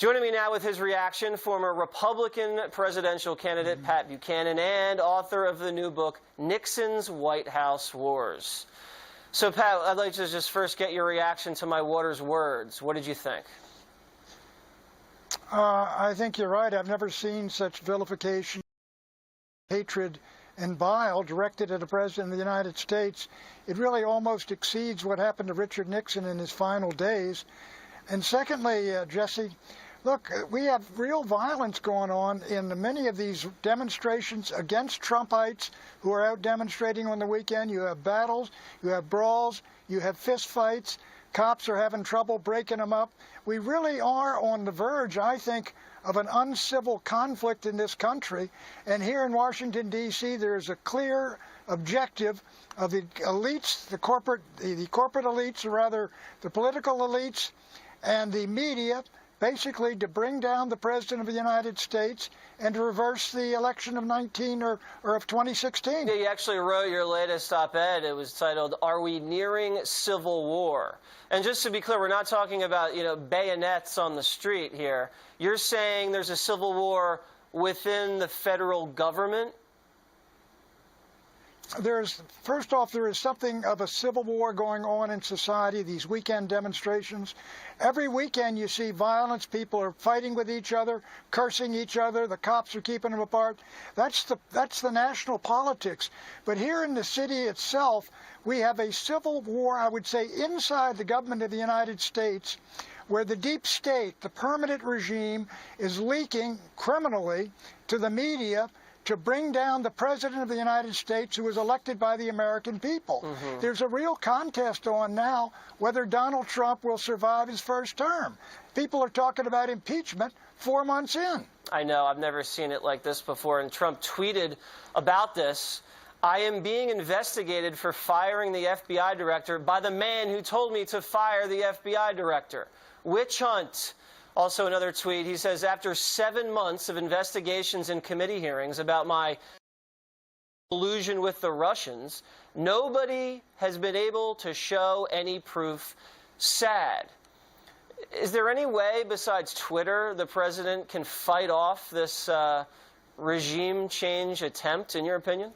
Joining me now with his reaction, former Republican presidential candidate Pat Buchanan and author of the new book, Nixon's White House Wars. So, Pat, I'd like to just first get your reaction to my Waters' words. What did you think? I think you're right. I've never seen such vilification, hatred, and bile directed at a president of the United States. It really almost exceeds what happened to Richard Nixon in his final days. And secondly, Jesse, look, we have real violence going on in many of these demonstrations against Trumpites who are out demonstrating on the weekend. You have battles, you have brawls, you have fist fights. Cops are having trouble breaking them up. We really are on the verge, I think, of an uncivil conflict in this country. And here in Washington, D.C., there's a clear objective of the elites, the corporate elites, or rather the political elites, and the media, basically to bring down the President of the United States and to reverse the election of 2016. Yeah, you actually wrote your latest op-ed. It was titled, "Are We Nearing Civil War?" And just to be clear, we're not talking about, bayonets on the street here. You're saying there's a civil war within the federal government? First off, there is something of a civil war going on in society, these weekend demonstrations. Every weekend you see violence. People are fighting with each other, cursing each other. The cops are keeping them apart. That's the national politics. But here in the city itself, we have a civil war, I would say, inside the government of the United States, where the deep state, the permanent regime, is leaking criminally to the media to bring down the President of the United States, who was elected by the American people. Mm-hmm. There's a real contest on now whether Donald Trump will survive his first term. People are talking about impeachment 4 months in. I know. I've never seen it like this before. And Trump tweeted about this. "I am being investigated for firing the FBI director by the man who told me to fire the FBI director. Witch hunt." Also another tweet, he says, "After 7 months of investigations and committee hearings about my collusion with the Russians, nobody has been able to show any proof. Sad." Is there any way besides Twitter the president can fight off this regime change attempt, in your opinion?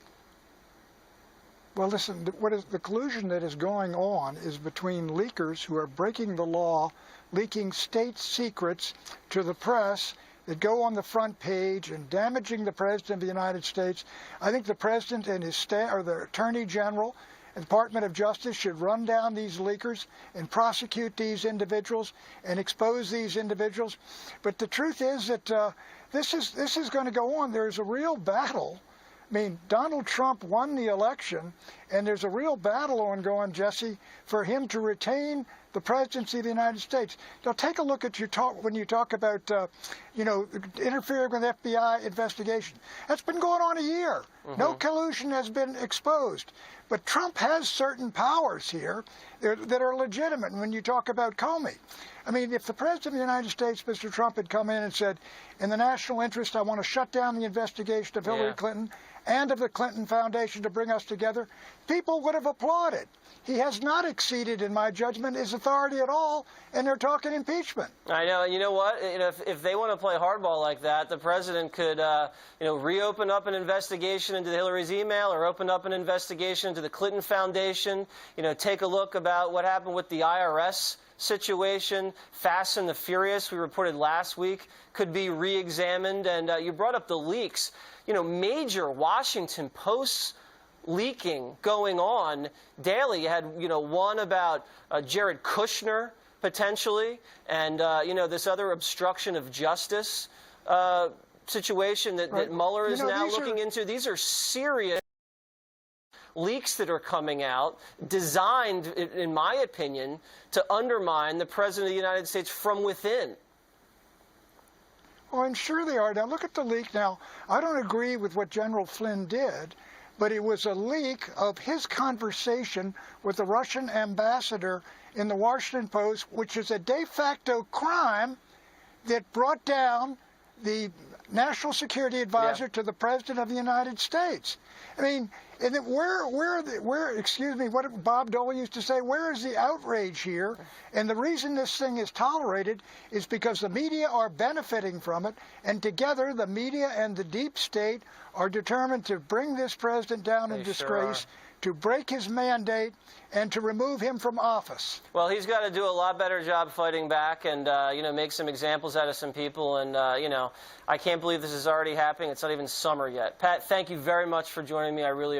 Well, listen, the collusion that is going on is between leakers who are breaking the law, leaking state secrets to the press that go on the front page and damaging the President of the United States. I think the President and his staff, or the Attorney General and Department of Justice, should run down these leakers and prosecute these individuals and expose these individuals. But the truth is that this is going to go on. There's a real battle. I mean, Donald Trump won the election, and there's a real battle ongoing, Jesse, for him to retain the presidency of the United States. Now, take a look at when you talk about, interfering with FBI investigation. That's been going on a year. Mm-hmm. No collusion has been exposed. But Trump has certain powers here that are legitimate. And when you talk about Comey, I mean, if the President of the United States, Mr. Trump, had come in and said, in the national interest, I want to shut down the investigation of Hillary Clinton and of the Clinton Foundation to bring us together, people would have applauded. He has not exceeded, in my judgment, his authority at all, and they're talking impeachment. I know, and you know what? If they want to play hardball like that, the president could, reopen up an investigation into Hillary's email, or open up an investigation into the Clinton Foundation. Take a look about what happened with the IRS situation. Fast and the Furious, we reported last week, could be re-examined. And you brought up the leaks. Major Washington Post leaking going on daily. You had, one about Jared Kushner, potentially, and, this other obstruction of justice situation that Mueller is now looking into. These are serious leaks that are coming out, designed, in my opinion, to undermine the President of the United States from within. Well, I'm sure they are. Now, look at the leak. Now, I don't agree with what General Flynn did, but it was a leak of his conversation with the Russian ambassador in the Washington Post, which is a de facto crime that brought down the national security advisor to the President of the United States. I mean, and excuse me, what Bob Dole used to say, where is the outrage here? And the reason this thing is tolerated is because the media are benefiting from it, and together the media and the deep state are determined to bring this president down in disgrace, to break his mandate, and to remove him from office. Well, he's got to do a lot better job fighting back and, you know, make some examples out of some people. And, you know, I can't believe this is already happening. It's not even summer yet. Pat, thank you very much for joining me. I really